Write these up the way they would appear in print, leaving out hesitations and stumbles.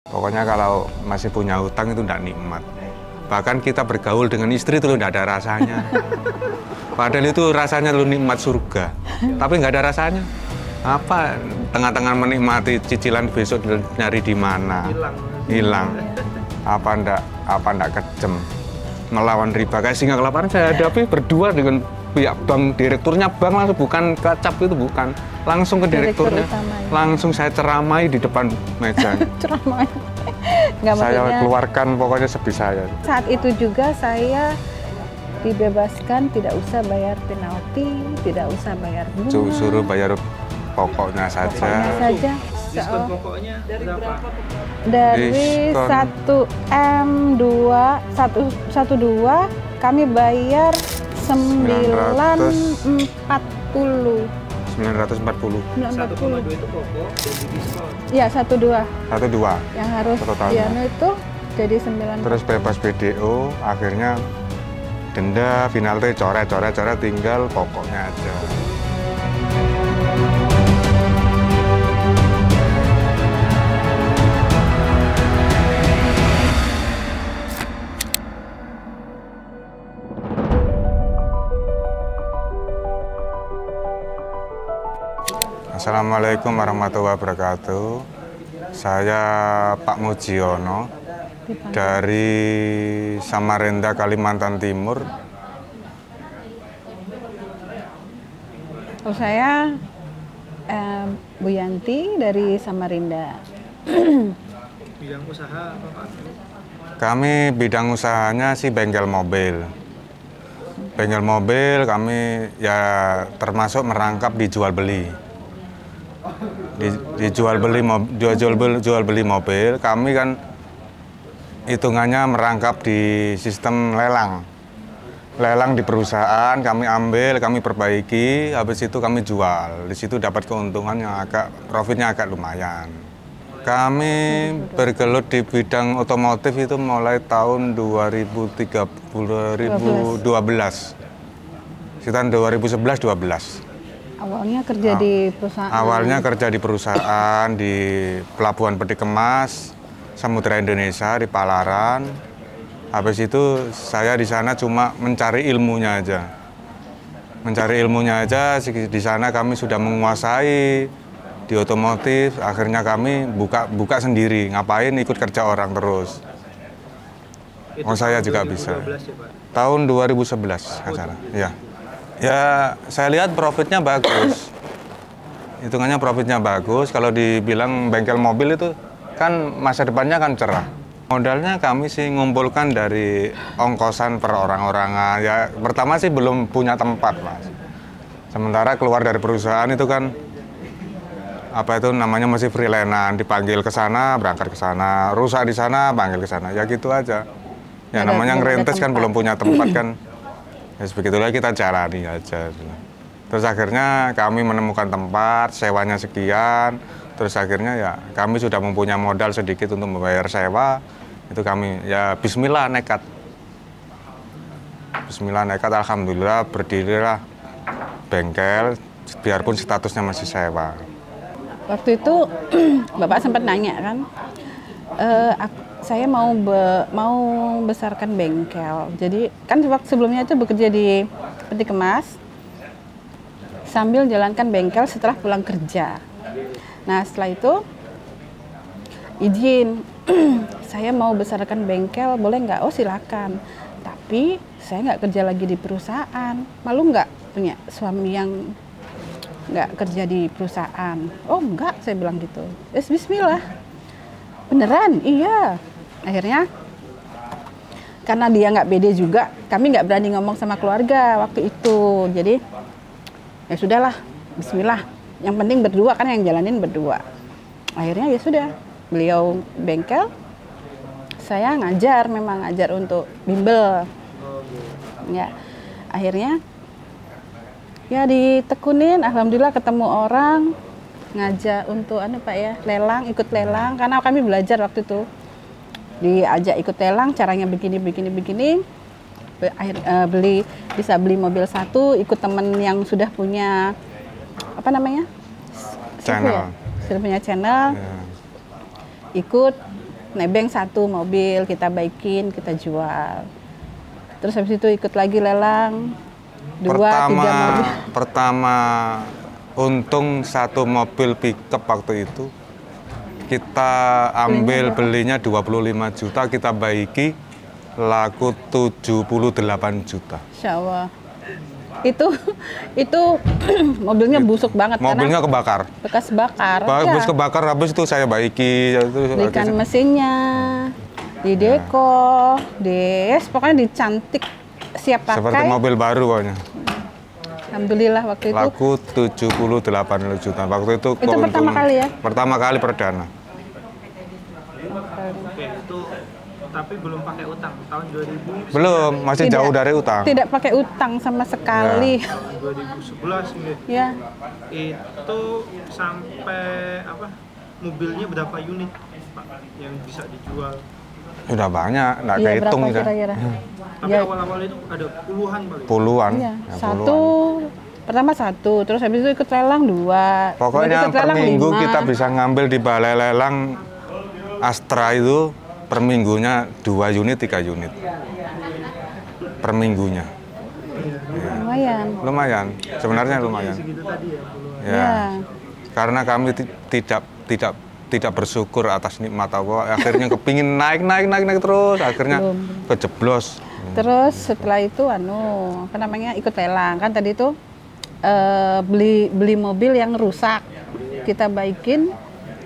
Pokoknya kalau masih punya hutang itu tidak nikmat. Bahkan kita bergaul dengan istri itu tidak ada rasanya. Padahal itu rasanya lu nikmat surga. Tapi nggak ada rasanya. Apa tengah-tengah menikmati cicilan besok nyari di mana? Hilang. Apa ndak kejem. Melawan riba. Kayak singa kelaparan saya hadapi berdua dengan pihak bank, direkturnya bank langsung, bukan kacap itu, bukan. Langsung ke direkturnya. Langsung saya ceramai di depan meja. Ceramai. Nggak, saya maksudnya, keluarkan pokoknya sebisa saya. saat itu juga saya dibebaskan, tidak usah bayar penalti, tidak usah bayar bunga. Suruh bayar pokoknya saja. Pokoknya saja. Diskon pokoknya dari berapa? Dari Diskon. 1M2 kami bayar 940. 940. 1,2 itu pokok jadi diskon. Ya, 12. 12. Yang harus Totalnya. dianu itu jadi 9. Terus bebas BDO, akhirnya denda, penalti, coret, tinggal pokoknya aja. Assalamualaikum warahmatullahi wabarakatuh. Saya Pak Mujiono dari Samarinda, Kalimantan Timur. Oh, saya Bu Yanti dari Samarinda. Bidang usaha apa Pak? Kami bidang usahanya sih bengkel mobil. Bengkel mobil kami ya termasuk merangkap dijual beli. Jual beli mobil, kami kan hitungannya merangkap di sistem lelang. Lelang di perusahaan, kami ambil, kami perbaiki, habis itu kami jual. Di situ dapat keuntungan yang profitnya agak lumayan. Kami bergelut di bidang otomotif itu mulai tahun 2012. Sekitar 2011-12. Awalnya kerja di perusahaan. Awalnya kerja di perusahaan di Pelabuhan Peti Kemas, Samudra Indonesia di Palaran. Habis itu saya di sana cuma mencari ilmunya aja. Mencari ilmunya aja, di sana kami sudah menguasai di otomotif. Akhirnya kami buka sendiri, ngapain ikut kerja orang terus. Oh, saya juga bisa. Ya, Pak? Tahun 2011 kan sana. Ya. Ya, saya lihat profitnya bagus. Hitungannya profitnya bagus. Kalau dibilang bengkel mobil itu kan masa depannya kan cerah. Modalnya kami sih ngumpulkan dari ongkosan per orang-orangan. Ya, pertama sih belum punya tempat, Mas. Sementara keluar dari perusahaan itu kan apa itu namanya masih freelance, dipanggil ke sana, berangkat ke sana, rusak di sana, panggil ke sana. Ya gitu aja. Ya namanya ngerintis kan belum punya tempat kan. Ya sebegitulah kita jalani aja. Terus akhirnya kami menemukan tempat, sewanya sekian. Terus akhirnya ya kami sudah mempunyai modal sedikit untuk membayar sewa. Itu kami ya bismillah nekat. Bismillah nekat, alhamdulillah berdirilah bengkel biarpun statusnya masih sewa. Waktu itu Bapak sempat nanya kan, saya mau besarkan bengkel. Jadi kan waktu sebelumnya itu bekerja di Peti Kemas sambil jalankan bengkel setelah pulang kerja. Nah setelah itu izin, saya mau besarkan bengkel, boleh nggak? Oh silakan. Tapi saya nggak kerja lagi di perusahaan. Malu nggak punya suami yang nggak kerja di perusahaan? Oh enggak, saya bilang gitu. Bismillah. Beneran? Iya. Akhirnya karena dia nggak pede juga, kami nggak berani ngomong sama keluarga waktu itu. Jadi ya sudahlah, bismillah. Yang penting berdua kan, yang jalanin berdua. Akhirnya ya sudah, beliau bengkel, saya memang ngajar untuk bimbel. Ya, akhirnya ya ditekunin, alhamdulillah ketemu orang ngajak untuk Pak ya, lelang, ikut lelang, karena kami belajar waktu itu. Diajak ikut lelang, caranya begini. Bisa beli mobil satu, ikut temen yang sudah punya apa namanya? Channel. Ya? Sudah punya channel. Ya. Ikut nebeng 1 mobil, kita baikin, kita jual. Terus habis itu ikut lagi lelang 2, 3 mobil. Pertama untung 1 mobil pickup waktu itu kita ambil belinya 25 juta, kita baiki laku 78 juta. Insya Allah. Itu mobilnya busuk banget Mobilnya karena kebakar. bekas bakar. Habis kebakar, habis itu saya baiki. Belikan mesinnya, dideko, pokoknya dicantik, siap pakai. Seperti mobil baru pokoknya. Alhamdulillah waktu itu. Laku 78 juta. Waktu itu pertama kali ya? Pertama kali perdana. Oke, itu tapi belum pakai utang tahun 2000. Belum, masih jauh dari utang. Tidak pakai utang sama sekali. Tahun 2011 gitu. Ya. Itu sampai apa? Mobilnya berapa unit, Pak, yang bisa dijual? Udah banyak, nggak Iya, kehitung berapa ya. kira-kira? Tapi Ya, awal-awal itu ada puluhan paling. Puluhan. iya. Ya, Satu, pertama 1, terus habis itu ikut lelang 2. Pokoknya ikut per lelang minggu 5. kita bisa ngambil di balai lelang Astra itu per minggunya 2 unit, 3 unit. Per minggunya. Lumayan. Lumayan, sebenarnya lumayan. Segitu tadi ya puluhan. Ya. Ya. Karena kami tidak bersyukur atas nikmat Allah, akhirnya kepingin naik terus, akhirnya kejeblos. Terus setelah itu ikut lelang. Kan tadi itu beli mobil yang rusak. Kita baikin,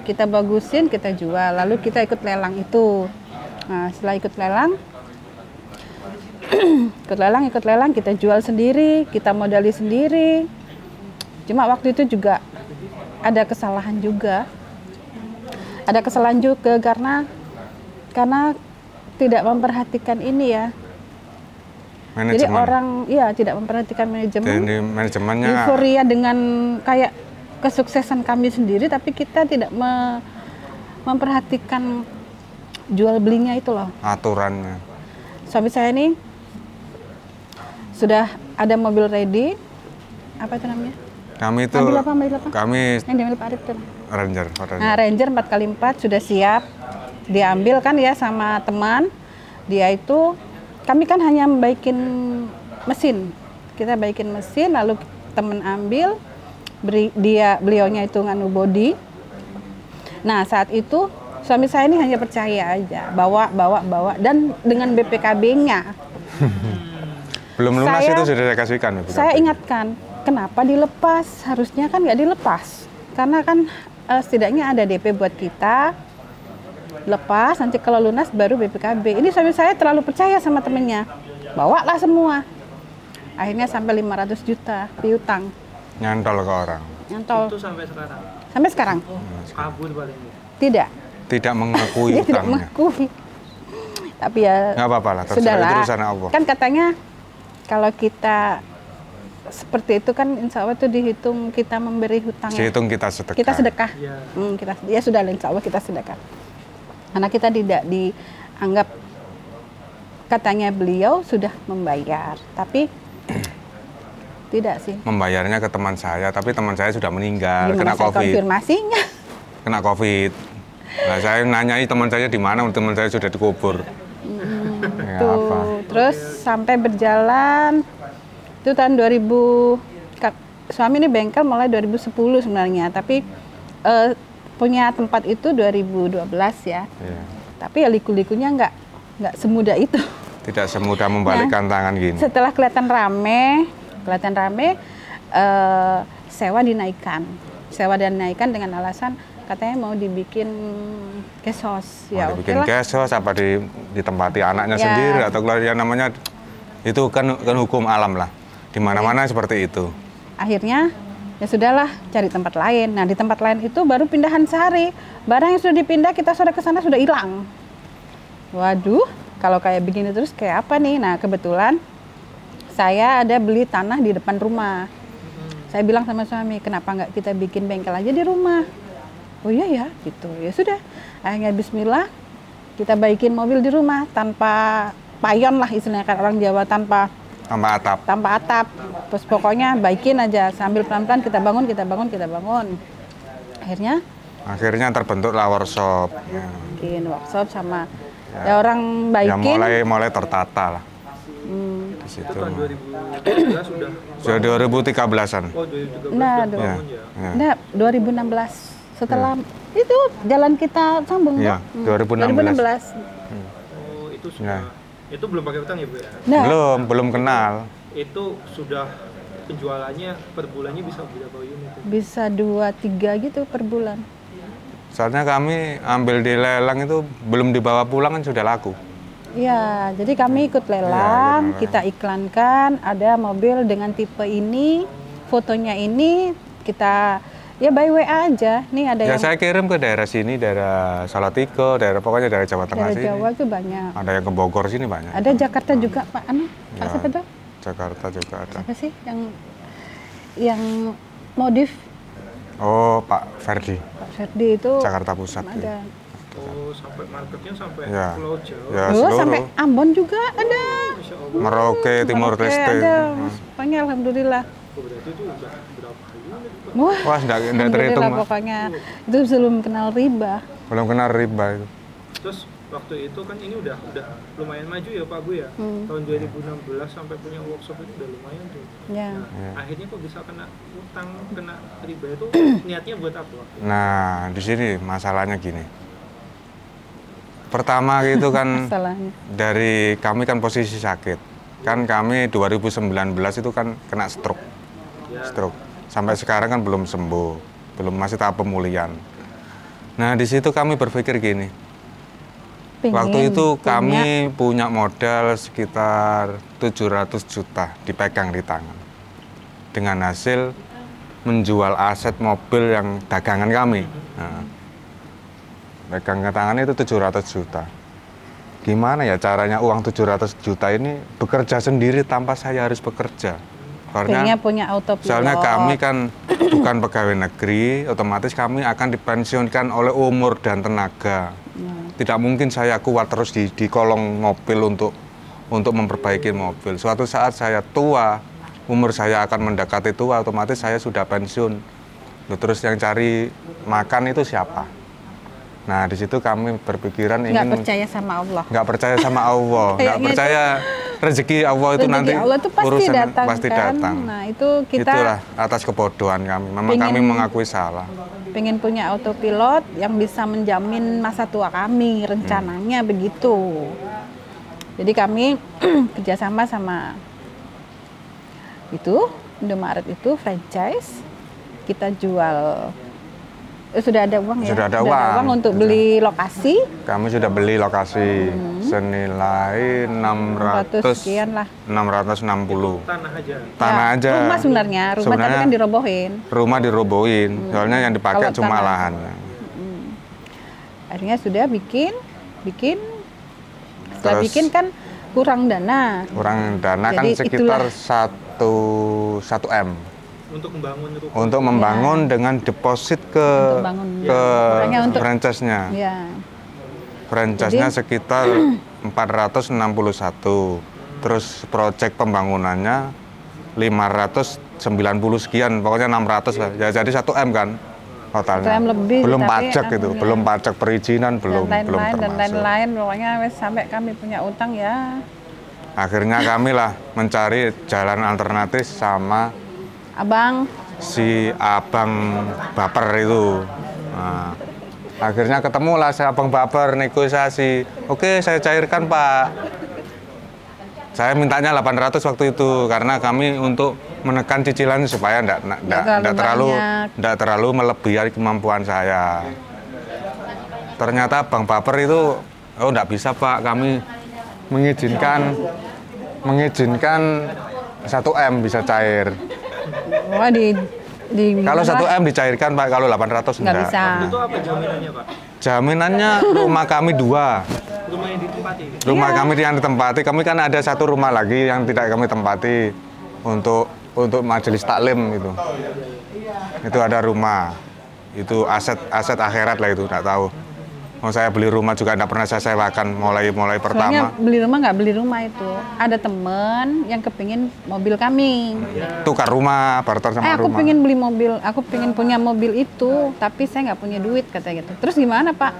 kita bagusin, kita jual. Lalu kita ikut lelang itu. Nah, setelah ikut lelang, kita jual sendiri, kita modali sendiri. Cuma waktu itu juga ada kesalahan juga. Karena tidak memperhatikan ini ya. Manajemen. Jadi orang tidak memperhatikan manajemen. Jadi manajemennya Euforia dengan kayak kesuksesan kami sendiri, tapi kita tidak memperhatikan jual belinya itu loh. aturannya. Suami saya ini sudah ada mobil ready. Apa itu namanya? Kami itu Mobil apa? kami Yang diambil Pak Arif tuh. Ranger. Nah, Ranger 4x4 sudah siap. Diambil kan ya sama teman. Dia itu, kami kan hanya baikin mesin. Kita baikin mesin, lalu teman ambil, beliaunya itu nganu body. Nah, saat itu suami saya ini hanya percaya aja, bawa, dan dengan BPKB-nya. Belum lunas itu sudah saya kasihkan. Saya ingatkan, kenapa dilepas? Harusnya kan nggak dilepas. Karena kan setidaknya ada DP buat kita. Lepas, nanti kalau lunas baru BPKB. Ini suami saya terlalu percaya sama temennya. Bawalah semua. Akhirnya sampai 500 juta piutang. Nyantol ke orang. Nyantol. Itu sampai sekarang. Sampai sekarang? Kabur paling. Tidak. Tidak mengakui Dia tidak utangnya. mengakui. Tapi ya Nggak apa-apa lah, terserah, sudahlah. itu urusan Allah. Kan katanya kalau kita seperti itu kan insya Allah itu dihitung kita memberi hutang. Ya. Dihitung kita sedekah. Kita sedekah. Iya. Ya sudah, insya Allah kita sedekah. Karena kita tidak dianggap, katanya beliau sudah membayar, tapi tidak sih. Membayarnya ke teman saya, tapi teman saya sudah meninggal, Gimana kena saya COVID. konfirmasinya? Kena COVID. Nah, saya nanyai teman saya di mana, teman saya sudah dikubur. Ya, Tuh, apa? terus sampai berjalan itu tahun 2000. Suami ini bengkel mulai 2010 sebenarnya, tapi punya tempat itu 2012 ya. Iya. Tapi ya liku-likunya nggak semudah itu. Tidak semudah membalikkan tangan gini. Setelah kelihatan rame, sewa dinaikkan dengan alasan katanya mau dibikin kesos. Mau dibikin kesos apa ditempati anaknya Ya. sendiri atau keluarga, namanya itu kan hukum alam lah. Di mana-mana seperti itu. Akhirnya ya sudahlah, cari tempat lain. Nah, di tempat lain itu baru pindahan sehari. Barang yang sudah dipindah kita sudah ke sana sudah hilang. Waduh, kalau kayak begini terus kayak apa nih? Nah, kebetulan saya ada beli tanah di depan rumah. Saya bilang sama suami, kenapa nggak kita bikin bengkel aja di rumah? Oh iya ya, gitu. Ya sudah. Akhirnya bismillah, kita baikin mobil di rumah tanpa payon lah istilahnya, kan orang Jawa, tanpa atap. Terus pokoknya baikin aja, sambil pelan-pelan kita bangun. Akhirnya terbentuklah workshop. bikin workshop sama ya orang Ya baikin. mulai tertata lah. Di situ. Itu tahun 2013 sudah. Sudah 2013-an. Oh 2013 Nah, sudah Ya. bangun ya. Ya. Nah, 2016 setelah itu jalan kita sambung Iya, kok. 2016. Oh itu Ya. sudah. Itu belum pakai utang ya Bu ya? Nah, Belum kenal. Itu sudah penjualannya per bulannya bisa berapa unit? bisa 2-3 gitu per bulan. Soalnya kami ambil di lelang itu belum dibawa pulang kan sudah laku. Iya, jadi kami ikut lelang. lelang, kita iklankan ada mobil dengan tipe ini, fotonya ini, kita ya by WA aja. Nih ada Ya yang saya kirim ke daerah sini, daerah Salatiga, pokoknya daerah Jawa Tengah dari sini. Jawa itu banyak. Ada yang ke Bogor sini banyak. Ada Jakarta juga Pak Pak Ya, siapa tuh? Jakarta juga ada. Siapa sih yang modif Oh, Pak Ferdi, Pak Ferdi itu Jakarta Pusat. ada. Oh sampai marketnya sampai Ya. Pulau Jawa. Ya, Oh, seluruh. sampai Ambon juga ada. Masya Allah. Merauke, Timur Merauke Leste. ada. Pokoknya alhamdulillah. Oh, berarti itu udah berapa unit Pak? Wah, Wah, enggak terhitung, alhamdulillah Mak. pokoknya itu sebelum kenal riba. Belum kena riba itu. Terus waktu itu kan ini udah lumayan maju ya Pak Bu ya. Tahun 2016 sampai punya workshop itu udah lumayan tuh. Ya. Nah, Ya. akhirnya kok bisa kena utang, kena riba itu niatnya buat apa? Nah, di sini masalahnya gini. Pertama itu kan Masalahnya. dari kami kan posisi sakit. Kan kami 2019 itu kan kena stroke. Ya. Stroke. Sampai sekarang kan belum sembuh, masih tahap pemulihan. Nah, di situ kami berpikir gini. Waktu itu kami punya modal sekitar 700 juta dipegang di tangan. Dengan hasil menjual aset mobil yang dagangan kami. Nah, pegang ke tangan itu 700 juta. Gimana ya caranya uang 700 juta ini bekerja sendiri tanpa saya harus bekerja? pengennya punya autopilot. Soalnya kami kan bukan pegawai negeri, otomatis kami akan dipensiunkan oleh umur dan tenaga. Tidak mungkin saya kuat terus di kolong mobil untuk memperbaiki mobil. Suatu saat saya tua, umur saya akan mendekati tua, otomatis saya sudah pensiun. Terus yang cari makan itu siapa? Nah, di situ kami berpikiran nggak ingin percaya sama Allah. nggak percaya sama Allah, nggak Kayaknya percaya rezeki Allah itu Rezeki nanti Allah tuh pasti urusan datang, pasti kan? datang. Nah, itu kita Itulah atas kebodohan kami. Memang kami mengakui salah. pengen punya autopilot yang bisa menjamin masa tua kami, rencananya begitu. Jadi kami kerjasama sama itu Indomaret itu franchise, kita jual sudah ada uang ya, Sudah ada uang. untuk beli lokasi. Kami sudah beli lokasi senilai 600 sekian lah. 660. Tanah aja. Tanah Ya, aja. Rumah sebenarnya, tapi Sebenarnya kan dirobohin. Rumah dirobohin, soalnya yang dipakai Kalau cuma tanah. lahannya. Akhirnya sudah bikin. Setelah Terus- bikin kan kurang dana. Kurang dana kan Jadi sekitar itulah. 1 M. Untuk membangun rumah. Untuk membangun dengan deposit ke Untuk bangun. Makanya untuk- franchise-nya. Ya, Franchise-nya Jadi- sekitar 461. Terus proyek pembangunannya 590 sekian, pokoknya 600 lah. Ya jadi 1 M kan totalnya. 1 M lebih, belum tapi pajak itu, alhamdulillah. belum pajak perizinan, belum dan termasuk. lain-lain. Pokoknya wes sampai kami punya utang ya. Akhirnya kami lah mencari jalan alternatif sama Abang, si abang baper itu. Nah, akhirnya ketemulah si abang baper, negosiasi. Oke, saya cairkan Pak. Saya mintanya 800 waktu itu karena kami untuk menekan cicilan supaya tidak terlalu melebihi kemampuan saya. Ternyata abang baper itu, oh enggak bisa Pak, kami mengizinkan 1 M bisa cair. wah Kalau 1 M dicairkan Pak, kalau 800 nggak enggak. bisa. Itu apa jaminannya Pak? Jaminannya rumah kami 2. Rumah yang ditempati. Rumah kami yang ditempati, kami kan ada 1 rumah lagi yang tidak kami tempati untuk majelis taklim itu. Itu ada rumah. Itu aset akhirat lah itu, enggak tahu. Mau saya beli rumah juga enggak pernah saya sewakan mulai Soalnya pertama. beli rumah nggak beli rumah itu. Ada temen yang kepingin mobil kami. Tukar rumah, barter sama Aku rumah. pengen beli mobil, aku pengen punya mobil itu, tapi saya nggak punya duit kata gitu. Terus gimana Pak?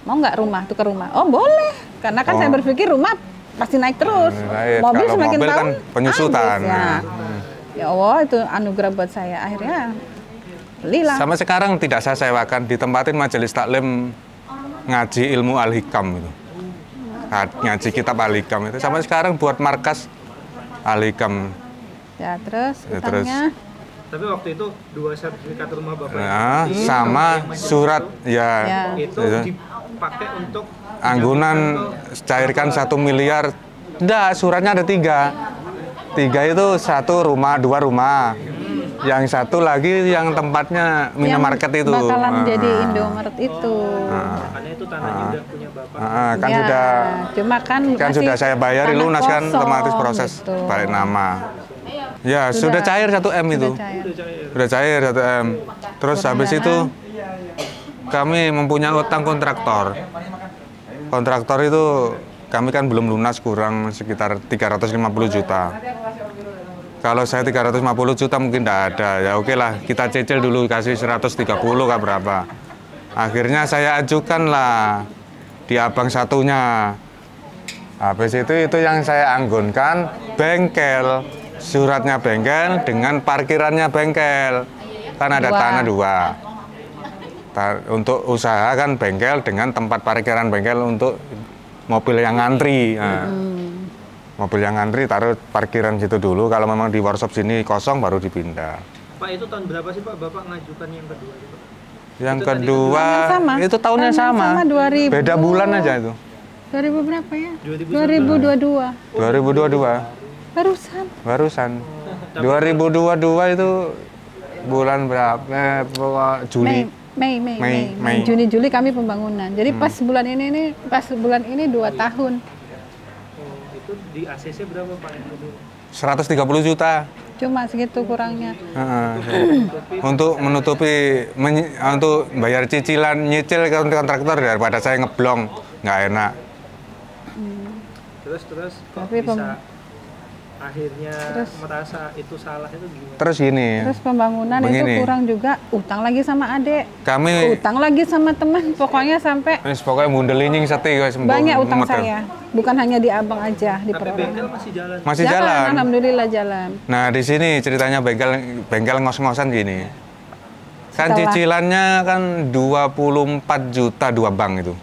mau nggak rumah, tukar rumah? Oh boleh, karena kan saya berpikir rumah pasti naik terus. Naik. Mobil Kalau semakin mobil tahun kan penyusutan. habis, ya. Ya Allah, itu anugerah buat saya. Akhirnya belilah. Sampai sekarang tidak saya sewakan, ditempatin majelis taklim ngaji ilmu Al-Hikam itu. Ngaji kitab Al-Hikam itu. Sampai sekarang buat markas Al-Hikam. Ya terus Ya, utangnya. Tapi waktu itu 2 sertifikat rumah Bapak Nah, itu sama surat ya. itu Itu. dipakai untuk Anggunan cairkan 1 miliar. Enggak, suratnya ada 3. 3 itu 1 rumah, 2 rumah. Yang 1 lagi yang tempatnya minimarket itu. Bakalan jadi Indomaret itu. makanya itu tanahnya udah punya Bapak. Kan Ya, sudah cuma kan masih sudah saya bayari tanah lunas kan, kosong, otomatis proses gitu. balik nama. Ya, sudah cair 1 M itu. Sudah cair. Sudah cair 1 M. Terus habis itu kami mempunyai utang kontraktor. Kontraktor itu kami kan belum lunas, kurang sekitar 350 juta. Kalau saya 350 juta mungkin tidak ada. Ya oke lah, kita cicil dulu, kasih 130 kah berapa. Akhirnya saya ajukan lah di abang satunya. Habis itu yang saya anggunkan bengkel. Suratnya bengkel dengan parkirannya bengkel. Kan ada 2. tanah 2. Untuk usaha kan bengkel dengan tempat parkiran bengkel untuk mobil yang ngantri. Nah, mobil yang ngantri taruh parkiran situ dulu. Kalau memang di workshop sini kosong baru dipindah. Pak, itu tahun berapa sih Pak Bapak ngajukan yang kedua itu, Pak? Yang Itu kedua sama. itu tahunnya sama. 2000. Beda bulan aja itu. 2000 berapa ya? 2022. 2022. 2022 Barusan. 2022 itu bulan berapa? Juli. Mei. Juni Juli kami pembangunan. Jadi pas bulan ini 2 tahun. Itu di ACC berapa Pak yang kedua? 130 juta. Cuma segitu kurangnya. Untuk menutupi untuk bayar cicilan nyicil ke kontraktor daripada saya ngeblong, nggak enak. Terus kok Tapi bisa akhirnya merasa itu salah itu gimana? Terus gini, Terus pembangunan itu Begini. kurang juga, utang lagi sama adik, kami utang lagi sama teman, pokoknya sampai pokoknya mundelining seti guys. banyak utang saya. Bukan hanya di Abang aja, di Tapi perorangan. bengkel masih jalan. Masih jalan. Alhamdulillah jalan. Nah di sini ceritanya bengkel ngos-ngosan gini. Kan Setelah- cicilannya kan 24 juta 2 bank itu.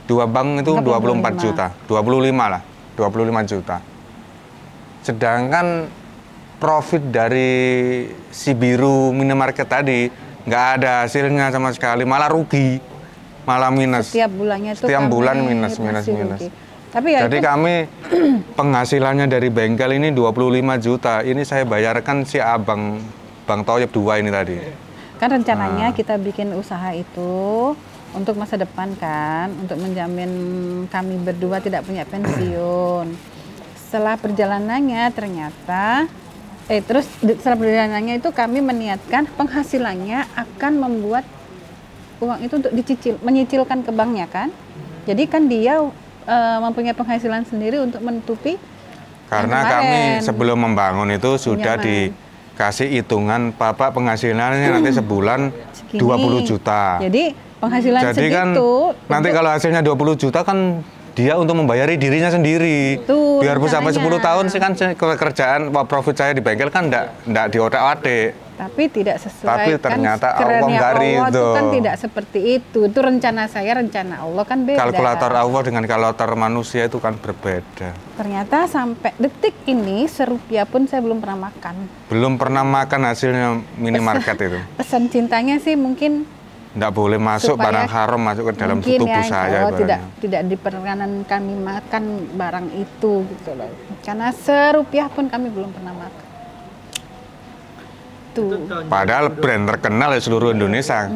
2 bank itu 24 juta, 25 lah, 25 juta. Sedangkan profit dari si biru minimarket tadi nggak ada hasilnya sama sekali, malah rugi, malah minus. Setiap bulannya itu Setiap kami bulan minus. masih rugi. Tapi ya Jadi itu kami penghasilannya dari bengkel ini 25 juta. Ini saya bayarkan si abang Bang Toyib 2 ini tadi. kan rencananya kita bikin usaha itu untuk masa depan kan, untuk menjamin kami berdua tidak punya pensiun. Setelah perjalanannya ternyata setelah perjalanannya itu kami meniatkan penghasilannya akan membuat uang itu untuk menyicilkan ke banknya kan. Jadi kan dia mempunyai penghasilan sendiri untuk menutupi Karena yang kami kemarin. sebelum membangun itu sudah Pinjaman. dikasih hitungan Bapak penghasilannya nanti sebulan Segini. 20 juta. Jadi penghasilan Jadi kan segitu nanti kalau hasilnya 20 juta kan dia untuk membayari dirinya sendiri. Betul, Biarpun sampai 10 rencananya. tahun sih kan kerjaan profit saya di bengkel kan enggak diotak-atik. tapi tidak sesuai. Tapi kan ternyata kerennya Allah nggak Allah itu ridho. kan tidak seperti itu. Itu rencana saya, rencana Allah kan beda. Kalkulator Allah dengan kalkulator manusia itu kan berbeda. Ternyata sampai detik ini serupiah pun saya belum pernah makan. Belum pernah makan hasilnya minimarket itu. Pesan cintanya sih mungkin Enggak boleh masuk supaya barang haram masuk ke dalam mungkin tubuh ya, saya. Allah tidak ibaratnya. diperkenan kami makan barang itu gitu loh. Karena serupiah pun kami belum pernah makan. Tuh. Padahal brand terkenal di seluruh Indonesia.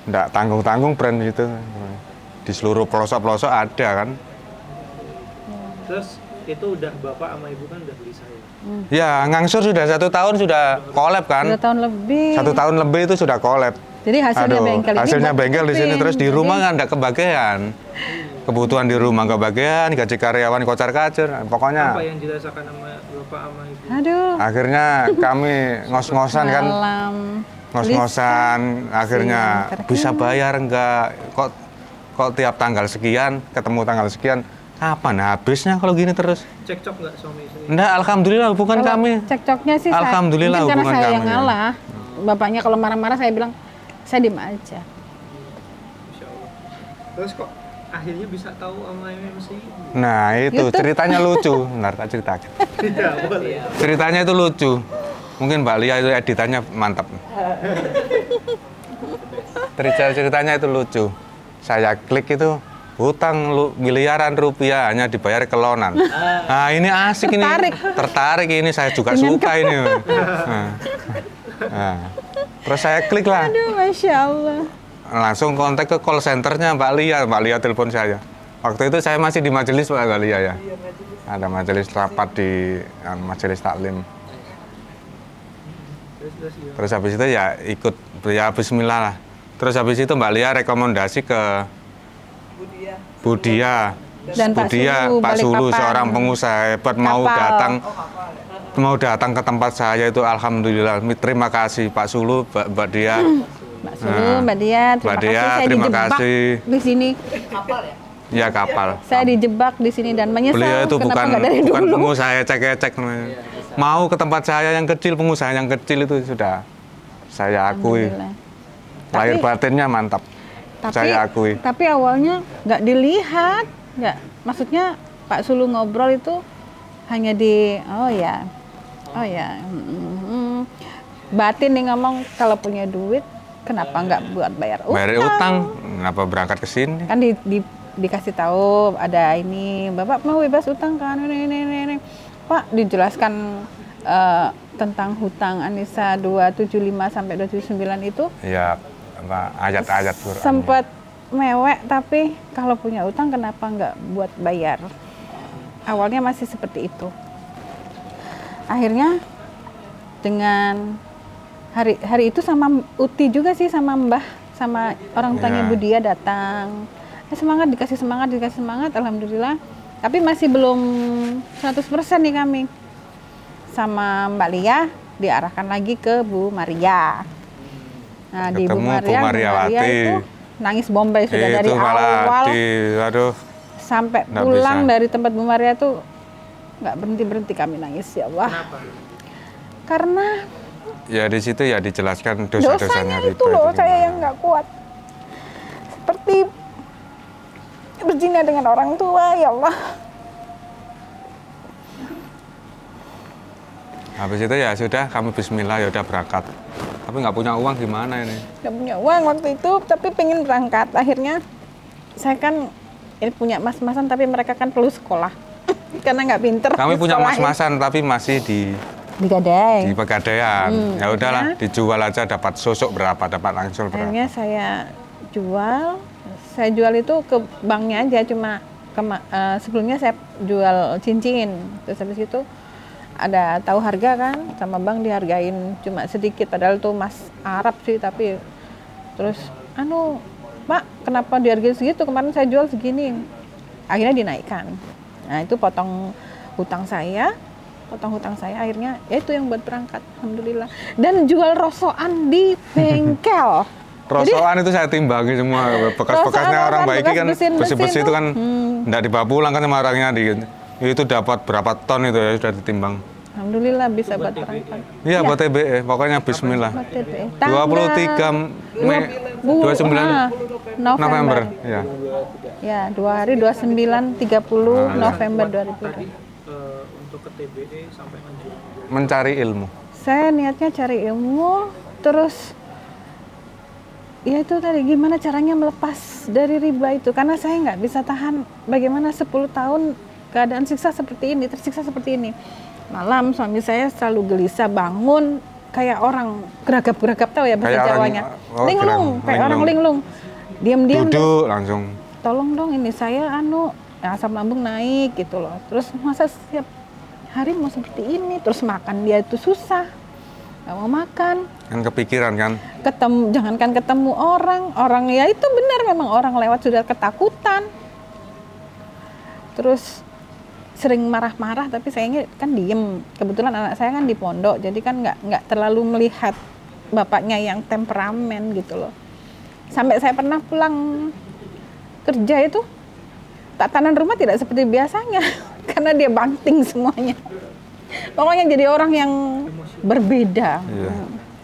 Enggak tanggung-tanggung brand itu. Di seluruh pelosok-pelosok ada kan. Terus itu udah Bapak sama Ibu kan udah beli saya. Ya, ngangsur sudah 1 tahun sudah collab kan. 2 tahun lebih. 1 tahun lebih itu sudah collab. Jadi hasilnya Aduh, bengkel ini hasilnya buat bengkel di sini tutupin. terus di Jadi, rumah kan enggak kebagian. Kebutuhan di rumah nggak bagian, gaji karyawan kocar-kacir. Pokoknya Apa yang dirasakan sama Bapak sama Ibu? Aduh. akhirnya kami ngos-ngosan kan. Malam. Ngos-ngosan akhirnya Terus bisa bayar enggak, kok kok tiap tanggal sekian ketemu tanggal sekian, kapan habisnya kalau gini terus? Cekcok nggak suami istri? Enggak, alhamdulillah hubungan Kalau kami. cekcoknya sih Alhamdulillah mungkin karena hubungan saya kami, yang ya. ngalah. Bapaknya kalau marah-marah saya bilang, saya diem aja. Masya Allah. Terus kok akhirnya bisa tahu sama MMC? Nah itu YouTube. ceritanya lucu, bentar tak ceritakan. Iya, boleh. Ceritanya itu lucu. Mungkin Mbak Lia itu editannya mantap. Ceritanya itu lucu. Saya klik itu hutang miliaran rupiah hanya dibayar kelonan. Nah ini asik ini. Tertarik ini, saya juga suka ini. Nah, terus saya klik lah. Aduh, Masya Allah. Langsung kontak ke call centernya Mbak Lia telepon saya. Waktu itu saya masih di majelis Mbak Lia ya. Ada majelis rapat di majelis taklim. Terus habis itu ya ikut, ya bismillah lah. Terus habis itu Mbak Lia rekomendasi ke Budia. Dan Pak Sulu, Pak Sulu Balikpapan. seorang pengusaha hebat Kapal. mau datang ke tempat saya itu alhamdulillah. Terima kasih Pak Sulu, Mbak Dia. Mbak Sulu, Mbak Dia, Mbak Dia, saya terima dijebak kasih. di sini. Ya kapal. Saya dijebak di sini dan menyesal Beliau itu kenapa bukan nggak dari bukan dulu. pengusaha ecek-ecek namanya. Mau ke tempat saya yang kecil, pengusaha yang kecil itu sudah saya akui. Alhamdulillah. Lahir Tapi- batinnya mantap. Saya akui. Tapi awalnya nggak dilihat, nggak. Maksudnya Pak Sulu ngobrol itu hanya di, oh ya, batin nih ngomong kalau punya duit, kenapa nggak buat bayar utang? Bayar utang, kenapa berangkat ke sini? Kan dikasih tahu ada ini, Bapak mau bebas utang kan, ini. Pak dijelaskan tentang hutang Anissa 275 sampai 279 itu. Ya, apa, ayat-ayat Quran. Sempat mewek, tapi kalau punya utang kenapa nggak buat bayar? Awalnya masih seperti itu. Akhirnya dengan hari itu sama Uti juga sih, sama Mbah, sama orang tuanya Ya. Budia datang. Semangat, dikasih semangat, alhamdulillah. Tapi masih belum 100% nih kami. Sama Mbak Lia diarahkan lagi ke Bu Maria. Nah, di Bu Ketemu Bu Maria Mariawati. itu nangis bombay sudah dari Itu malah awal aduh, sampai nggak pulang bisa. dari tempat Bu Maria tuh nggak berhenti kami nangis, ya Allah. Kenapa? Karena ya di situ ya dijelaskan dosanya dosa-dosanya itu loh, saya yang nggak kuat. Seperti berzina dengan orang tua, ya Allah. Habis itu ya sudah, kami bismillah ya udah berangkat. Tapi nggak punya uang gimana ini? Nggak punya uang waktu itu, tapi pengen berangkat. Akhirnya saya kan ini punya mas-masan, tapi mereka kan perlu sekolah karena nggak pinter. Kami punya disekolahin. mas-masan tapi masih di Digadai. Pegadaian. Ya udahlah, akhirnya- dijual aja, dapat sosok berapa, dapat langsung berapa. Akhirnya saya jual itu ke banknya aja, cuma sebelumnya saya jual cincin, terus habis itu ada tahu harga kan, sama bank dihargain cuma sedikit, padahal tuh mas Arab sih, tapi terus Pak kenapa dihargain segitu, kemarin saya jual segini, akhirnya dinaikkan. Nah itu potong hutang saya, akhirnya ya itu yang buat berangkat, alhamdulillah. Dan jual rosokan di bengkel. Rosokan itu saya timbangi semua, bekas-bekasnya rosokan orang kan, baiki bekas kan, besi-besi besi-besi itu tuh. kan nggak dibawa pulang kan sama orangnya, itu dapat berapa ton itu ya, sudah ditimbang. Alhamdulillah bisa buat berangkat. Iya, buat TBE, pokoknya bismillah. Buat TBE. 23 Mei, 29 November. Ya. Ya, 2 hari 29 30 November 2002. Untuk ke TBE sampai lanjut. Mencari ilmu. Saya niatnya cari ilmu, terus ya itu tadi gimana caranya melepas dari riba itu, karena saya nggak bisa tahan bagaimana 10 tahun keadaan siksa seperti ini, tersiksa seperti ini. Malam suami saya selalu gelisah bangun kayak orang geragap-geragap, tahu ya bahasa Kayak orang- Jawanya. oh, Linglung, kayak orang linglung. Diam-diam Duduk langsung. tolong dong ini saya asam lambung naik gitu loh. Terus masa setiap hari mau seperti ini, terus makan dia itu susah, nggak mau makan. Kan kepikiran kan. Jangankan ketemu orang ya itu benar, memang orang lewat sudah ketakutan. Terus sering marah-marah, tapi sayangnya kan diem. Kebetulan anak saya kan di pondok, jadi kan nggak terlalu melihat bapaknya yang temperamen gitu loh. Sampai saya pernah pulang kerja itu tatanan rumah tidak seperti biasanya karena dia banting semuanya. Pokoknya jadi orang yang berbeda. Iya.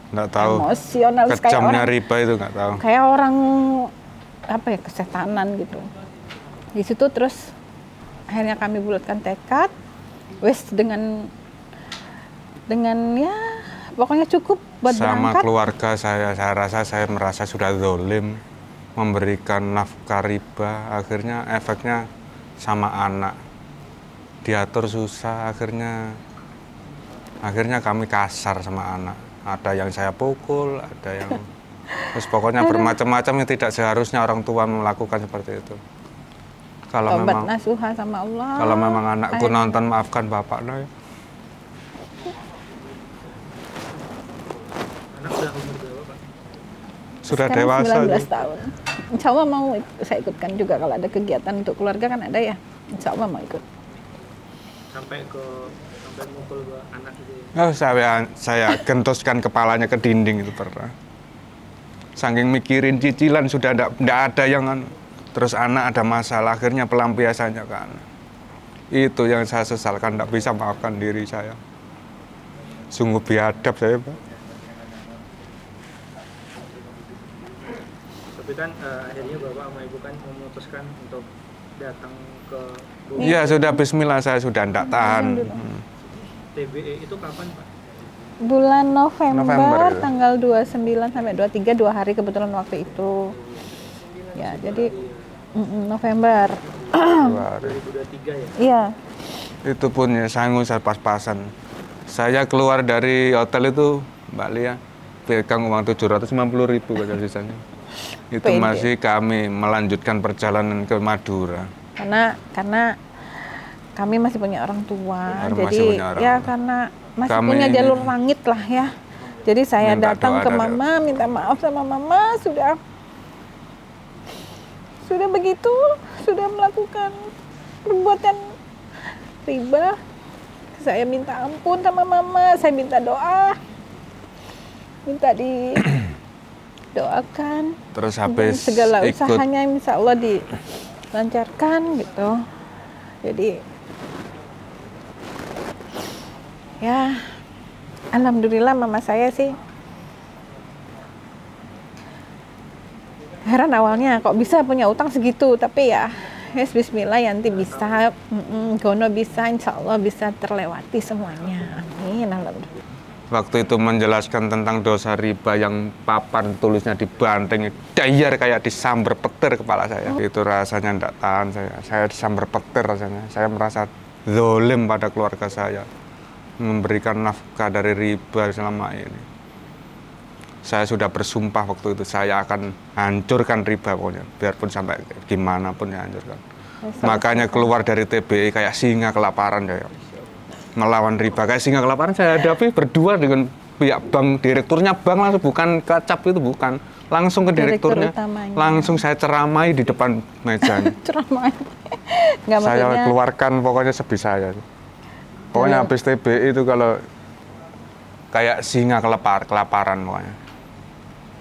Nggak tahu. Emosional kayak Kejamnya orang riba itu nggak tahu. kayak orang apa ya, kesetanan gitu. Di situ terus akhirnya kami bulatkan tekad, wes dengan ya pokoknya cukup buat Sama berangkat. keluarga saya rasa saya merasa sudah zalim memberikan nafkah riba, akhirnya efeknya sama anak diatur susah, akhirnya kami kasar sama anak. Ada yang saya pukul, ada yang terus pokoknya bermacam-macam yang tidak seharusnya orang tua melakukan seperti itu. Kalau Tobat memang nasuha sama Allah. kalau memang anakku Akhirnya. nonton, maafkan bapak nah ya. Anak udah umur berapa, Pak? Sudah Sekarang dewasa. 19 tahun. Insya Allah mau saya ikutkan juga kalau ada kegiatan untuk keluarga kan ada ya. Insya Allah mau ikut. Sampai mukul ke anak gitu ya. Oh, saya gentoskan kepalanya ke dinding itu pernah. Saking mikirin cicilan sudah ndak ada yang terus anak ada masalah, akhirnya pelampiasannya ke anak. Itu yang saya sesalkan, ndak bisa maafkan diri saya. Sungguh biadab saya, Pak. Tapi kan akhirnya Bapak sama Ibu kan memutuskan untuk datang ke Iya, sudah bismillah, saya sudah ndak tahan. TBE itu kapan, Pak? Bulan November, November, ya. tanggal 29 sampai 23, 2 hari kebetulan waktu itu. Ya, jadi November. 2 hari. 2023 ya? Iya. Itu pun ya sanggup saya pas-pasan. Saya keluar dari hotel itu, Mbak Lia, pegang uang 750.000 kalau sisanya. Itu Pede. masih kami melanjutkan perjalanan ke Madura. Karena kami masih punya orang tua. Masih Jadi punya orang ya tua. karena masih Kami punya ini jalur langit lah ya. Jadi saya minta datang doa ke dari- mama, minta maaf sama mama, sudah begitu, sudah melakukan perbuatan riba. Saya minta ampun sama mama, saya minta doa. Minta didoakan. Terus Dan habis segala ikut usahanya insya Allah dilancarkan gitu. Jadi ya alhamdulillah mama saya sih heran awalnya kok bisa punya utang segitu, tapi ya yes, bismillah nanti bisa, gono bisa, insya Allah bisa terlewati semuanya, amin, alhamdulillah. waktu itu menjelaskan tentang dosa riba yang papan tulisnya dibanting, dayar kayak disamber petir kepala saya. Itu rasanya ndak tahan saya disamber petir rasanya. Saya merasa zalim pada keluarga saya, memberikan nafkah dari riba selama ini. Saya sudah bersumpah waktu itu saya akan hancurkan riba pokoknya, biarpun sampai gimana pun ya hancurkan. Makanya keluar dari TBI kayak singa kelaparan ya. Melawan riba kayak singa kelaparan saya hadapi berdua dengan pihak bank, direkturnya bank langsung, bukan kacap itu, bukan langsung ke Direktur direkturnya, utamanya. langsung saya ceramai di depan mejanya. Ceramah. Nggak, Saya maksudnya keluarkan pokoknya sebisa saya. Pokoknya habis TBI itu kalau kayak singa kelaparan pokoknya.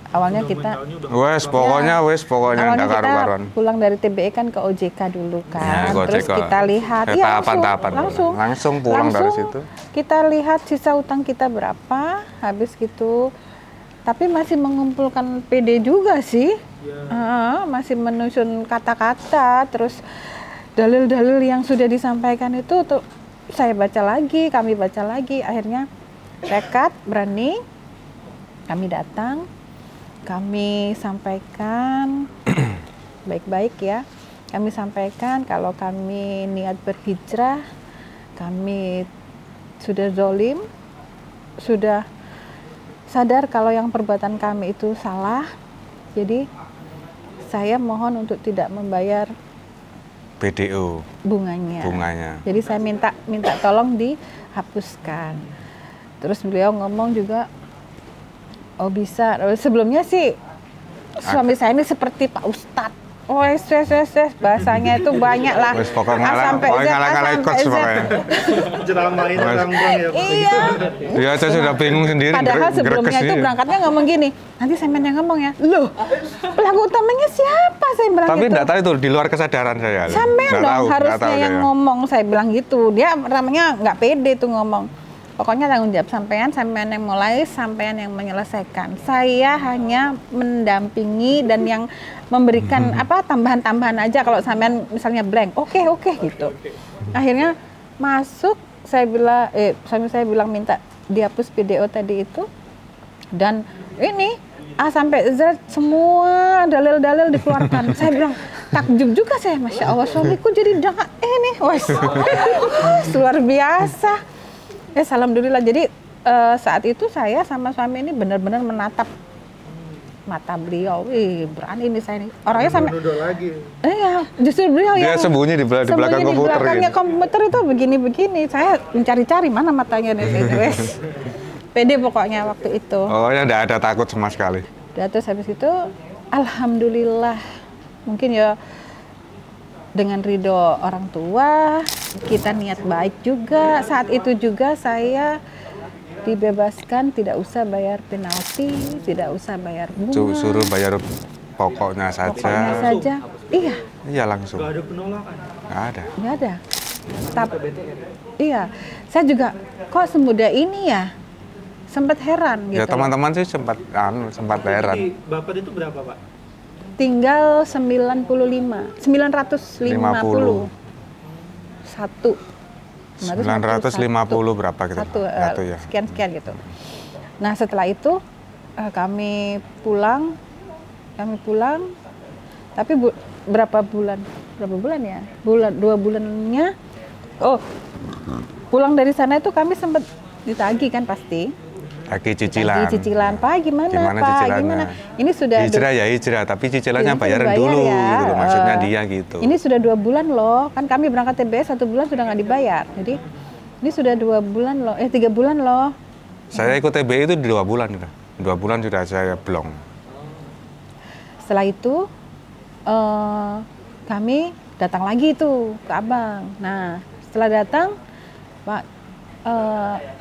awalnya Udah kita mentalnya udah Wes pokoknya awalnya nggak kita karu-karuan. pulang dari TBE kan ke OJK dulu kan, Ya, ke terus OJK. kita lihat, Kayak iya tahapan-tahapan. Langsung pulang dari situ. Kita lihat sisa utang kita berapa, habis gitu, tapi masih mengumpulkan PD juga sih, masih menyusun kata-kata, terus dalil-dalil yang sudah disampaikan itu tuh saya baca lagi, kami baca lagi, akhirnya tekad, berani, kami datang. Kami sampaikan baik-baik ya. Kami sampaikan kalau kami niat berhijrah, kami sudah zalim, sudah sadar kalau yang perbuatan kami itu salah. Jadi saya mohon untuk tidak membayar BDO bunganya. Jadi saya minta tolong dihapuskan. Terus beliau ngomong juga, oh bisa. Sebelumnya sih suami saya ini seperti Pak Ustadz. wes bahasanya itu banyak lah. Wes pokoknya A sampai Z, A ngalah-ngalah sampai coach Z. pokoknya. Jeramain orang ya. Iya. Dia aja sudah bingung sendiri. Padahal sebelumnya greges itu dia. berangkatnya ngomong gini, nanti saya yang ngomong ya. Loh, pelaku utamanya siapa saya bilang Tapi gitu. enggak tahu itu di luar kesadaran saya. Sampean Nggak dong tahu, harusnya nggak tahu yang saya. ngomong, saya bilang gitu. Dia namanya nggak pede tuh ngomong. Pokoknya tanggung jawab sampean yang mulai, sampean yang menyelesaikan. Saya hanya mendampingi dan yang memberikan tambahan-tambahan aja kalau sampean misalnya blank. Oke gitu. Akhirnya masuk, saya bilang minta dihapus video tadi itu, dan ini A sampai Z semua dalil-dalil dikeluarkan. Saya bilang takjub juga saya, Masya Allah suamiku jadi ini, wes luar biasa. Alhamdulillah. Jadi saat itu saya sama suami ini benar-benar menatap mata beliau. Berani nih saya nih. Orangnya sampai lagi. Iya, justru beliau Dia yang sembunyi di belakang komputer. Di belakangnya komputer itu begini-begini. Saya mencari-cari mana matanya nih. Wes. Pede pokoknya waktu itu. Oh ya, enggak ada takut sama sekali. Terus habis itu alhamdulillah, mungkin ya dengan ridho orang tua, kita niat baik juga. Saat itu juga saya dibebaskan, tidak usah bayar penalti, tidak usah bayar bunga. Suruh bayar pokoknya saja. Pokoknya saja. Iya. Iya langsung. Gak ada penolakan. Nggak ada. Iya. Saya juga kok semudah ini ya. Sempat heran gitu. Ya teman-teman sih sempat heran. Di Bapak itu berapa, Pak? Tinggal 950. 950. Satu. 950 berapa gitu? Satu, ya. sekian gitu. Nah setelah itu kami pulang, tapi berapa bulan ya? 2 bulannya. Oh, pulang dari sana itu kami sempat ditagih kan pasti. Lagi cicilan. Cicilan, Pak gimana Pak? Cicilannya? Gimana? Ini sudah Hijrah, tapi cicilannya Ini bayaran bayar dulu, ya. gitu. Maksudnya dia gitu. Ini sudah 2 bulan loh, kan kami berangkat TBS 1 bulan sudah nggak dibayar. Jadi ini sudah 2 bulan loh, 3 bulan loh. Saya ikut TBI itu 2 bulan sudah. 2 bulan sudah saya blong. Setelah itu kami datang lagi tuh ke Abang. Nah setelah datang, Pak,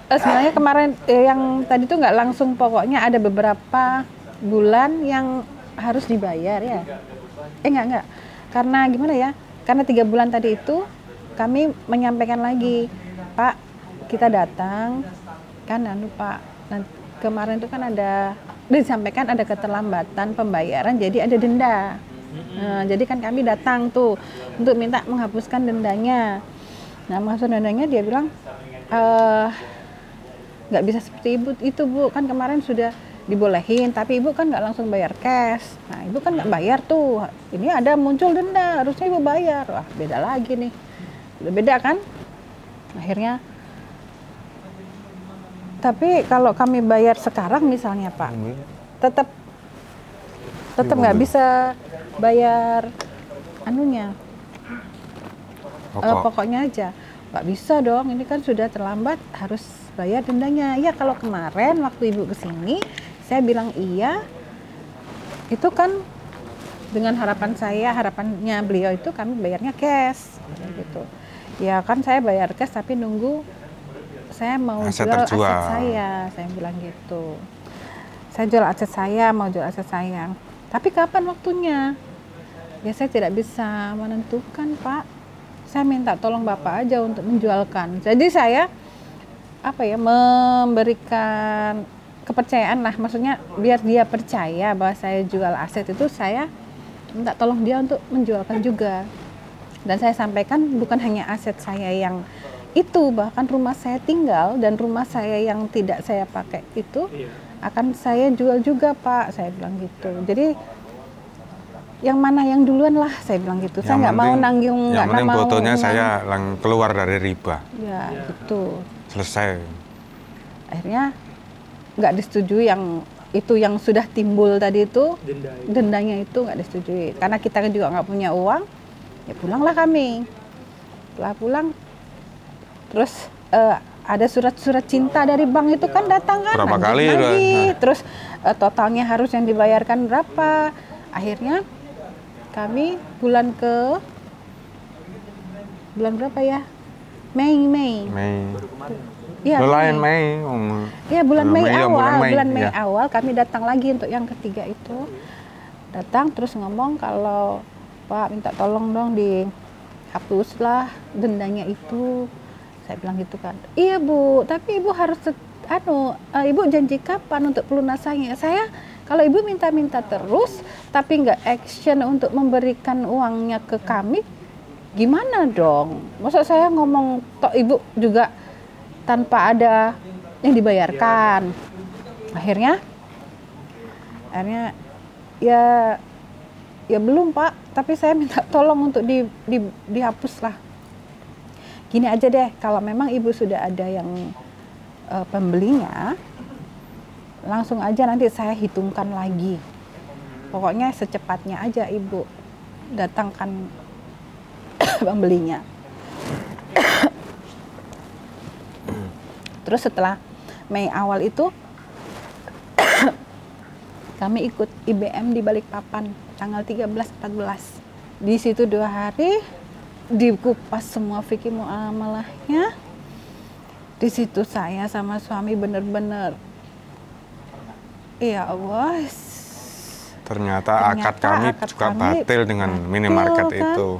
sebenarnya kemarin yang tadi tuh nggak langsung, pokoknya ada beberapa bulan yang harus dibayar ya. Enggak. Karena gimana ya? Karena 3 bulan tadi itu kami menyampaikan lagi, Pak, kita datang kan Pak. Kemarin itu kan disampaikan ada keterlambatan pembayaran, jadi ada denda. Nah, jadi kan kami datang tuh untuk minta menghapuskan dendanya. Nah, menghapuskan dendanya dia bilang nggak bisa seperti ibu itu Bu, kan kemarin sudah dibolehin, tapi ibu kan nggak langsung bayar cash. Nah ibu kan nggak bayar tuh, ini ada muncul denda, harusnya ibu bayar. Wah beda lagi nih, udah beda kan. Akhirnya, tapi kalau kami bayar sekarang misalnya Pak, tetap nggak bisa bayar anunya, pokoknya aja. Nggak bisa dong, ini kan sudah terlambat, harus bayar dendanya. Ya kalau kemarin waktu ibu kesini, saya bilang iya, itu kan dengan harapannya beliau itu kami bayarnya cash, gitu. Ya kan saya bayar cash tapi nunggu saya mau jual aset saya bilang gitu. Saya jual aset saya, mau jual aset saya. Tapi kapan waktunya? Ya saya tidak bisa menentukan Pak. Saya minta tolong Bapak aja untuk menjualkan. Jadi saya memberikan kepercayaan lah, maksudnya biar dia percaya bahwa saya jual aset itu, saya minta tolong dia untuk menjualkan juga. Dan saya sampaikan bukan hanya aset saya yang itu, bahkan rumah saya tinggal dan rumah saya yang tidak saya pakai itu akan saya jual juga Pak, saya bilang gitu. Jadi yang mana yang duluan lah, saya bilang gitu. Saya nggak mau nanggung, nggak mau. Yang penting fotonya saya keluar dari riba. Ya gitu. Selesai. Akhirnya nggak disetujui yang itu, yang sudah timbul tadi itu, dendanya itu nggak disetujui. Karena kita kan juga nggak punya uang, ya pulanglah kami. Setelah pulang, terus ada surat-surat cinta dari bank itu kan datang kan. Berapa kali? Terus totalnya harus yang dibayarkan berapa. Akhirnya kami bulan berapa ya? Mei. Iya, Lain Mei. Iya, bulan Mei ya, awal, bulan Mei ya. awal kami datang lagi untuk yang ketiga itu. Datang terus ngomong kalau Pak minta tolong dong dihapuslah dendanya itu. Saya bilang gitu kan. Iya Bu, tapi Ibu harus Ibu janji kapan untuk pelunasannya? Saya kalau Ibu minta-minta terus tapi nggak action untuk memberikan uangnya ke kami, gimana dong? Masa saya ngomong tok Ibu juga tanpa ada yang dibayarkan. Akhirnya ya belum Pak, tapi saya minta tolong untuk dihapus lah. Gini aja deh, kalau memang Ibu sudah ada yang pembelinya, langsung aja nanti saya hitungkan lagi. Pokoknya secepatnya aja Ibu datangkan pembelinya. Terus setelah Mei awal itu kami ikut IBM di Balikpapan tanggal 13-14. Di situ 2 hari dikupas semua fikih muamalahnya. Di situ saya sama suami benar-benar ya Allah. Ternyata akad kami juga batil dengan minimarket kan? itu.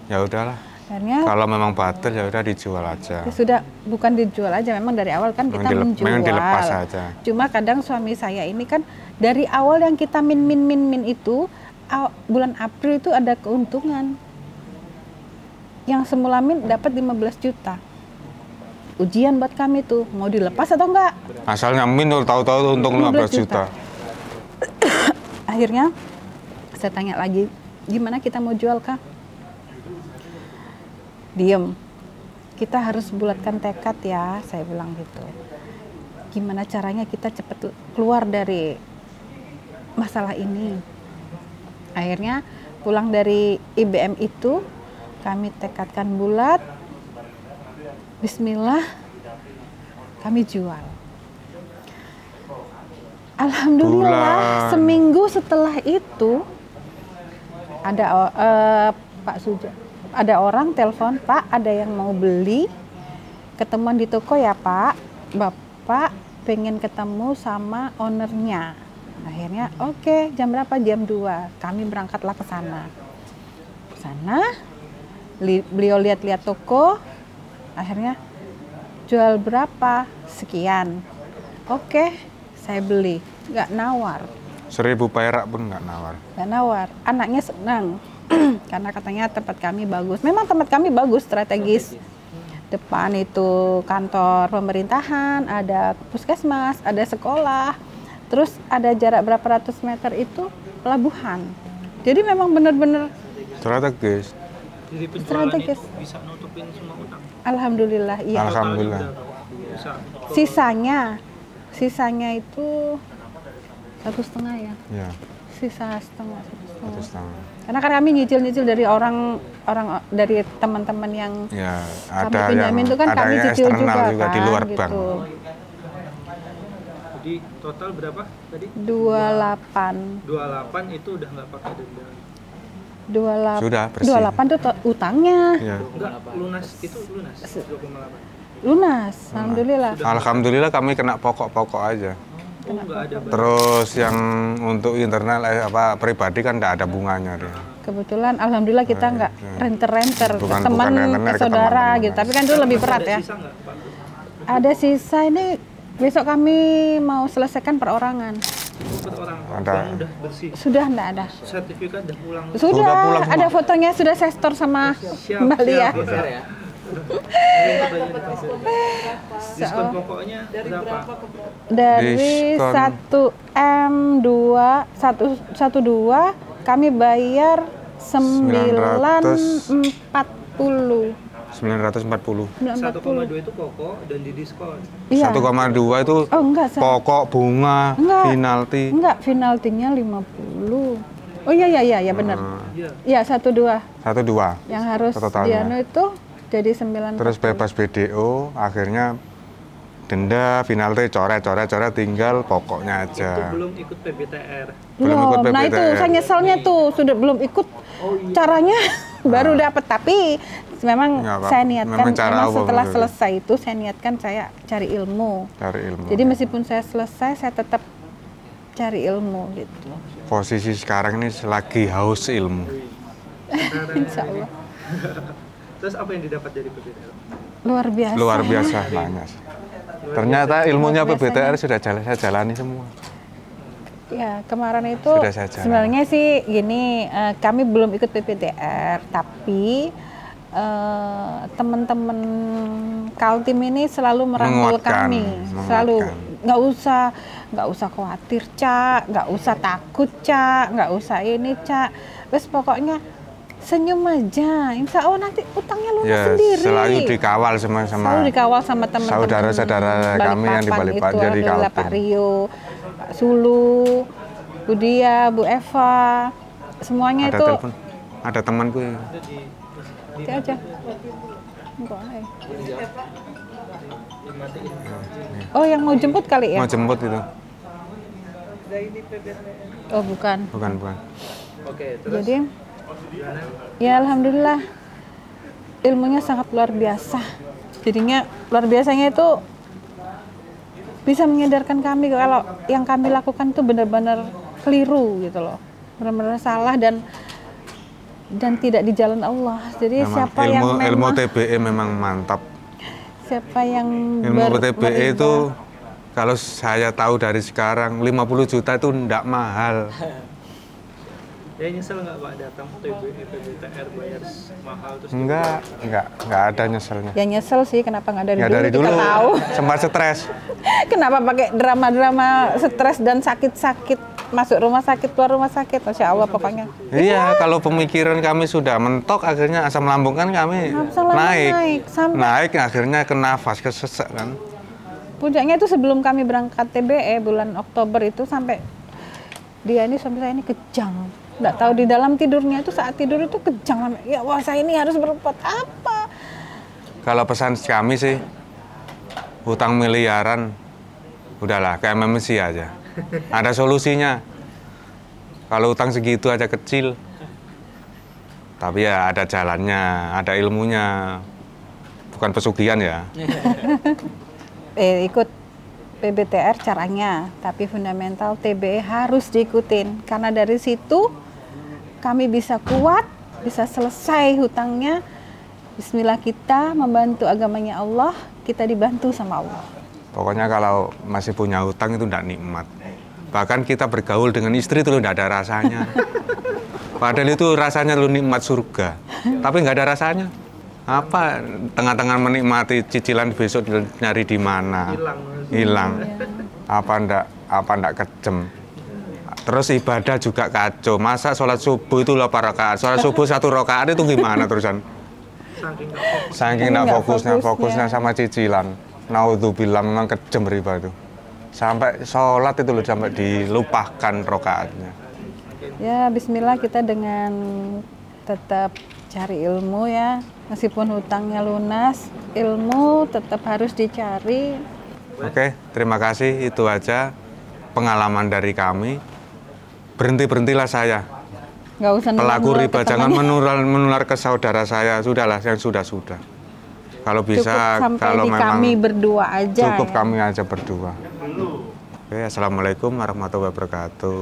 Ya udahlah. Akhirnya, kalau memang batil ya udah dijual aja. Ya sudah, bukan dijual aja, memang dari awal kan kita menjual. Memang dilepas aja. Cuma kadang suami saya ini kan dari awal yang kita min itu bulan April itu ada keuntungan. Yang semula min dapat 15 juta. Ujian buat kami tuh, mau dilepas atau enggak? Asalnya min tahu-tahu untung 15 juta. Akhirnya saya tanya lagi, gimana kita mau jual Kak? Diem, kita harus bulatkan tekad ya, saya bilang gitu. Gimana caranya kita cepat keluar dari masalah ini? Akhirnya pulang dari IBM itu, kami tekadkan bulat, bismillah, kami jual. Alhamdulillah, seminggu setelah itu, ada Pak Suja. Ada orang telepon, Pak ada yang mau beli, ketemuan di toko ya Pak, Bapak pengen ketemu sama ownernya. Akhirnya oke, jam berapa? Jam 2, kami berangkatlah ke sana. Beliau lihat-lihat toko, akhirnya jual berapa? Sekian. Oke, saya beli, nggak nawar. 1.000 perak pun nggak nawar. Nggak nawar, anaknya senang. Karena katanya tempat kami bagus. Memang tempat kami bagus, strategis. Depan itu kantor pemerintahan, ada puskesmas, ada sekolah. Terus ada jarak berapa ratus meter itu pelabuhan. Jadi memang benar-benar strategis. Jadi penjualan itu bisa nutupin semua utang. Alhamdulillah, iya. Alhamdulillah. Sisanya itu 1,5 ya. Iya. Sisa setengah. Karena kan kami nyicil dari orang dari teman-teman yang ya, kami ada pinjamin itu kan kami cicil juga kan, di luar gitu. bank. Jadi total berapa tadi? 28 itu udah nggak pakai denda. 28 sudah bersih. 28 tuh utangnya. Ya. Enggak, lunas itu lunas 2,8. Lunas, alhamdulillah. Alhamdulillah kami kena pokok-pokok aja. Oh, nggak ada. Terus yang untuk internal pribadi kan nggak ada bunganya dia. Kebetulan alhamdulillah kita nggak renter-renter ke teman, ke saudara gitu. Tapi kan itu lebih berat ya. Sisa nggak, Pak? Ada sisa, ini besok kami mau selesaikan perorangan. Per orang Ada. yang udah bersih. Sudah enggak ada. Sertifikat udah pulang. Sudah pulang ada semua. fotonya, sudah saya store sama Mbak Lia. Diskon pokoknya berapa? Dari Diskon. 1 kami bayar 940. 940. 1,2 itu pokok dan didiskon. Iya. 1,2 itu Oh enggak, pokok, bunga, enggak. penalti. Enggak, penaltinya 50. Oh iya benar. Iya, 1,2. 1,2. Yang harus Totalnya. Diano itu jadi 9. Terus bebas BDO, akhirnya denda, penalti, coret, tinggal pokoknya aja. Itu belum ikut PBTR. Belum ikut Nah itu PBTR. saya nyeselnya tuh sudah belum ikut caranya baru dapat, tapi memang Nggak apa-apa. saya niatkan Memang cara memang Allah setelah maksudnya. selesai itu saya niatkan saya cari ilmu. Cari ilmu. Jadi meskipun saya selesai saya tetap cari ilmu gitu. Posisi sekarang ini lagi haus ilmu. Insya Allah Terus apa yang didapat dari PBTR? luar biasa. Luar biasa banyak. Ternyata ilmunya Luar biasa. PBTR sudah saya jalani semua. Ya kemarin itu Sudah saya jalan. sebenarnya sih gini, kami belum ikut PPTR, tapi teman-teman Kaltim ini selalu merangkul Menguatkan, kami, selalu menguatkan. nggak usah khawatir Cak, nggak usah takut Cak, nggak usah ini Cak, wes pokoknya senyum aja, insya Allah nanti utangnya lunas Ya, sendiri. selalu dikawal sama Selalu dikawal sama teman-teman saudara-saudara kami yang di Balikpapan, itu, jadi alhamdulillah Kaltim. Pak Rio, Pak Sulu, Bu Dia, Bu Eva, semuanya Ada itu telepon, ada temanku yang nanti aja. Enggak, Oh yang mau jemput kali ya? mau jemput itu. Oh bukan. Bukan. Oke, terus Jadi ya alhamdulillah ilmunya sangat luar biasa. Jadinya luar biasanya itu bisa menyadarkan kami kalau yang kami lakukan itu benar-benar keliru gitu loh, benar-benar salah dan tidak di jalan Allah. Jadi Memang siapa yang ilmu memang TBE memang mantap. siapa yang Ilmu TBE beribadah, itu kalau saya tahu dari sekarang 50 juta itu enggak mahal. ya nyesel nggak Pak datang PBTR bayar mahal terus Enggak ada nyeselnya. ya nyesel sih kenapa nggak dari Ya dulu, dari dulu kita tahu sempat stres. kenapa pakai drama-drama stres dan sakit-sakit masuk rumah sakit keluar rumah sakit, masya Allah pokoknya. Iya, kalau pemikiran kami sudah mentok, akhirnya asam lambung kan kami Asam lambung naik, sampai- naik, akhirnya ke nafas, kesesek kan. Puncaknya itu sebelum kami berangkat TBE bulan Oktober itu sampai dia ini sampai saya ini kejang. Nggak tahu di dalam tidurnya itu saat tidur itu kejang sampai ya wah saya ini harus berbuat apa. Kalau pesan kami sih, hutang miliaran, udahlah kayak MMC aja. Ada solusinya. Kalau hutang segitu aja kecil, tapi ya ada jalannya, ada ilmunya, bukan pesugihan ya. Ikut PBTR caranya, tapi fundamental TBE harus diikutin karena dari situ kami bisa kuat, bisa selesai hutangnya. Bismillah kita membantu agamanya Allah, kita dibantu sama Allah. Pokoknya kalau masih punya hutang itu tidak nikmat. Bahkan kita bergaul dengan istri itu tidak ada rasanya. Padahal itu rasanya lu nikmat surga. Tapi nggak ada rasanya. Apa tengah-tengah menikmati cicilan besok nyari di mana? Hilang. Apa ndak kejem. Terus ibadah juga kacau. Masa sholat subuh itu 8 rakaat. Sholat subuh 1 rakaat itu gimana terusan? Saking nggak fokusnya sama cicilan. Naudzubillah memang kejem riba itu. Sampai sholat itu loh sampai dilupakan rakaatnya. Ya Bismillah kita dengan tetap cari ilmu ya. Meskipun hutangnya lunas, ilmu tetap harus dicari. Oke, terima kasih. Itu aja pengalaman dari kami. Berhentilah saya. Nggak usah Pelaku nular-nular riba ke jangan temannya. menular ke saudara saya. Sudahlah, yang sudah. Kalau bisa, Cukup sampai kalau di memang kami berdua aja cukup ya. kami aja berdua. Oke, assalamualaikum warahmatullahi wabarakatuh.